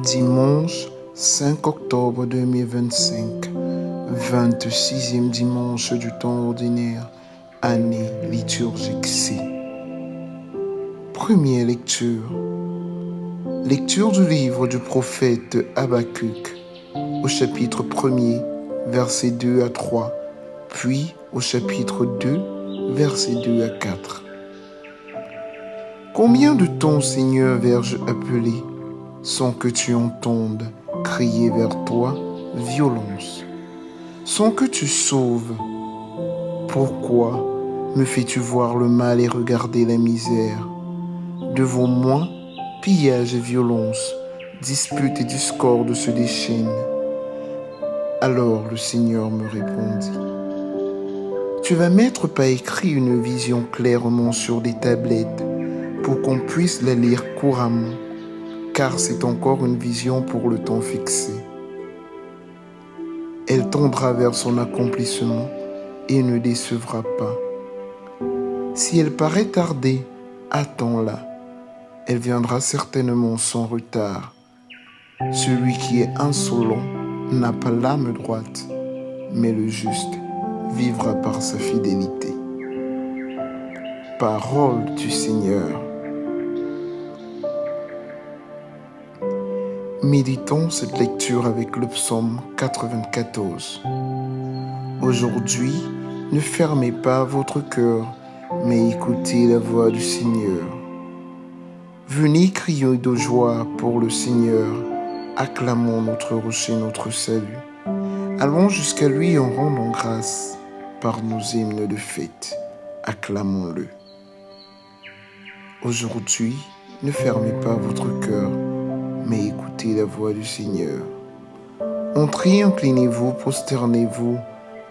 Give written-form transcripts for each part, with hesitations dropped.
Dimanche 5 octobre 2025, 26e dimanche du temps ordinaire, année liturgique C. Première lecture. Lecture du livre du prophète Habakkuk, au chapitre 1er, versets 2 à 3, puis au chapitre 2, versets 2 à 4. Combien de temps, Seigneur, vais-je appeler, sans que tu entendes crier vers toi violence, sans que tu sauves? Pourquoi me fais-tu voir le mal et regarder la misère? Devant moi, pillage et violence, dispute et discorde se déchaînent. Alors le Seigneur me répondit: tu vas mettre par écrit une vision clairement sur des tablettes pour qu'on puisse la lire couramment, car c'est encore une vision pour le temps fixé. Elle tendra vers son accomplissement et ne décevra pas. Si elle paraît tarder, attends-la. Elle viendra certainement sans retard. Celui qui est insolent n'a pas l'âme droite, mais le juste vivra par sa fidélité. Parole du Seigneur. Méditons cette lecture avec le psaume 94. Aujourd'hui, ne fermez pas votre cœur, mais écoutez la voix du Seigneur. Venez crier de joie pour le Seigneur, acclamons notre rocher, notre salut. Allons jusqu'à lui en rendant grâce par nos hymnes de fête, acclamons-le. Aujourd'hui, ne fermez pas votre cœur, mais écoutez la voix du Seigneur. Entrez, inclinez-vous, prosternez-vous,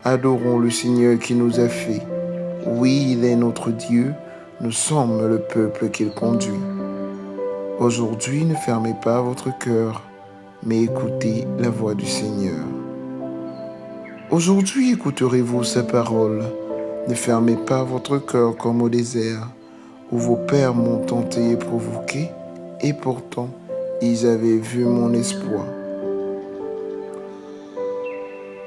adorons le Seigneur qui nous a fait. Oui, il est notre Dieu, nous sommes le peuple qu'il conduit. Aujourd'hui, ne fermez pas votre cœur, mais écoutez la voix du Seigneur. Aujourd'hui, écouterez-vous sa parole. Ne fermez pas votre cœur comme au désert, où vos pères m'ont tenté et provoqué, et pourtant, ils avaient vu mon espoir.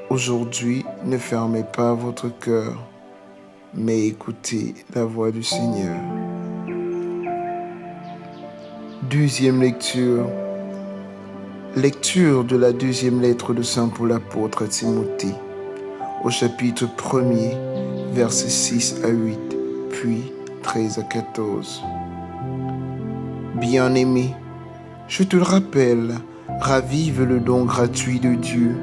Aujourd'hui, ne fermez pas votre cœur, mais écoutez la voix du Seigneur. Deuxième lecture. Lecture de la deuxième lettre de Saint Paul apôtre à Timothée, au chapitre 1er, versets 6 à 8, puis 13 à 14. Bien-aimé, je te le rappelle, ravive le don gratuit de Dieu,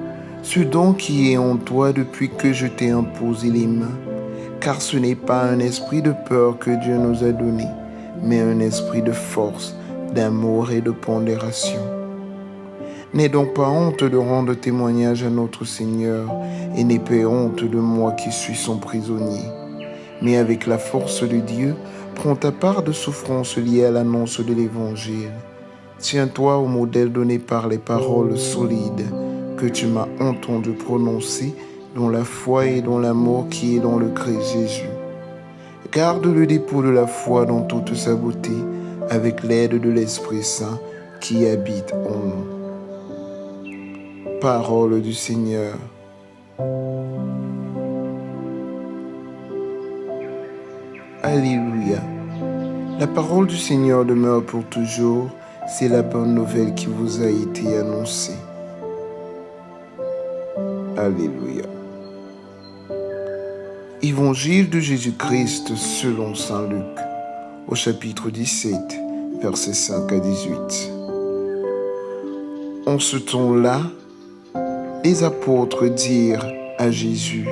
ce don qui est en toi depuis que je t'ai imposé les mains, car ce n'est pas un esprit de peur que Dieu nous a donné, mais un esprit de force, d'amour et de pondération. N'aie donc pas honte de rendre témoignage à notre Seigneur, et n'aie pas honte de moi qui suis son prisonnier. Mais avec la force de Dieu, prends ta part de souffrance liée à l'annonce de l'Évangile. Tiens-toi au modèle donné par les paroles solides que tu m'as entendu prononcer dans la foi et dans l'amour qui est dans le Christ Jésus. Garde le dépôt de la foi dans toute sa beauté, avec l'aide de l'Esprit Saint qui habite en nous. Parole du Seigneur. Alléluia. La parole du Seigneur demeure pour toujours. C'est la bonne nouvelle qui vous a été annoncée. Alléluia. Évangile de Jésus-Christ selon saint Luc, au chapitre 17, versets 5 à 18. En ce temps-là, les apôtres dirent à Jésus: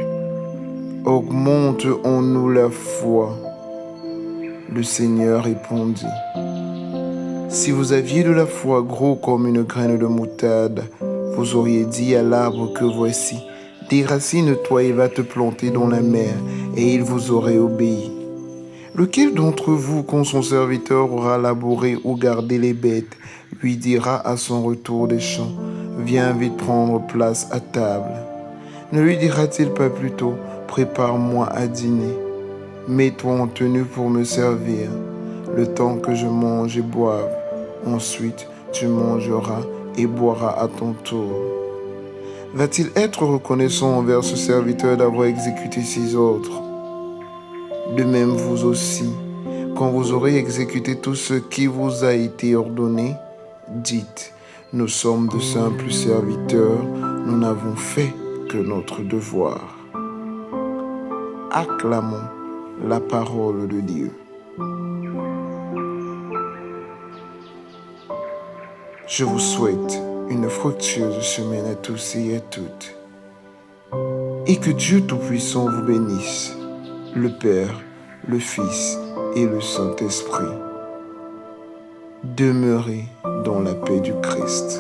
augmente en nous la foi. Le Seigneur répondit: si vous aviez de la foi gros comme une graine de moutarde, vous auriez dit à l'arbre que voici, déracine-toi et va te planter dans la mer, et il vous aurait obéi. Lequel d'entre vous, quand son serviteur aura labouré ou gardé les bêtes, lui dira à son retour des champs: viens vite prendre place à table? Ne lui dira-t-il pas plutôt: prépare-moi à dîner, mets-toi en tenue pour me servir, le temps que je mange et boive? Ensuite, tu mangeras et boiras à ton tour. Va-t-il être reconnaissant envers ce serviteur d'avoir exécuté ses ordres? De même vous aussi, quand vous aurez exécuté tout ce qui vous a été ordonné, dites, nous sommes de simples serviteurs, nous n'avons fait que notre devoir. Acclamons la parole de Dieu. Je vous souhaite une fructueuse semaine à tous et à toutes. Et que Dieu Tout-Puissant vous bénisse, le Père, le Fils et le Saint-Esprit. Demeurez dans la paix du Christ.